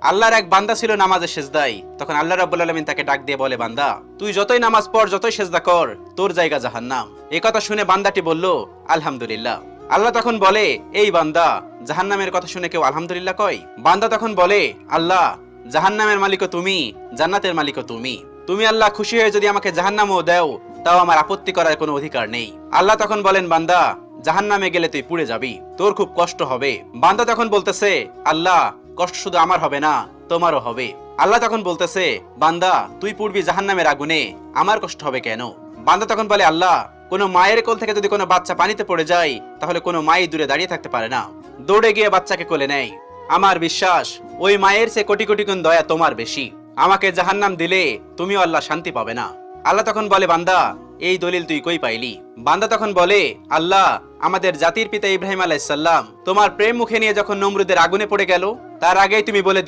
আল্লাহর এক বান্দা ছিল নামাজে সেজদায়। তখন আল্লাহ রাব্বুল আলামিন তাকে ডাক দিয়ে বলে, বান্দা তুই যতই নামাজ পড়, যতই সেজদা কর, তোর জায়গা জাহান্নাম। এই কথা শুনে বান্দাটি বলল, আলহামদুলিল্লাহ। আল্লাহ তখন বলে, এই বান্দা, জাহান্নামের কথা শুনে কেউ আলহামদুলিল্লাহ কয়? বান্দা তখন বলে, আল্লাহ, জাহান্নামের মালিকও তুমি, জান্নাতের মালিকও তুমি। তুমি আল্লাহ খুশি হয়ে যদি আমাকে জাহান্নামও দাও, তাও আমার আপত্তি করার কোনো অধিকার নেই। আল্লাহ তখন বলেন, বান্দা, জাহান্নামে গেলে তুই পুড়ে যাবি, তোর খুব কষ্ট হবে। বান্দা তখন বলতেছে, আল্লাহ, কষ্ট শুধু আমার হবে না, তোমারও হবে। আল্লাহ তখন বলতেছে, বান্দা, তুই পুড়বি জাহান্নামের আগুনে, আমার কষ্ট হবে কেন? বান্দা তখন বলে, আল্লাহ, কোনো মায়ের কোল থেকে যদি কোনো বাচ্চা পানিতে পড়ে যায়, তাহলে কোনো মাই দূরে দাঁড়িয়ে থাকতে পারে না, দৌড়ে গিয়ে বাচ্চাকে কোলে নেয়। আমার বিশ্বাস ওই মায়ের চেয়ে কোটি কোটি গুণ দয়া তোমার বেশি। আমাকে জাহান্নাম দিলে তুমিও আল্লাহ শান্তি পাবে না। আল্লাহ তখন বলে, বান্দা, এই দলিল তুই কই পাইলি? বান্দা তখন বলে, আল্লাহ, আমাদের জাতির পিতা ইব্রাহিম আলাইহিস সালাম তোমার প্রেম মুখে নিয়ে যখন নমরুদের আগুনে পড়ে গেল, তার আগেই তুমি বলে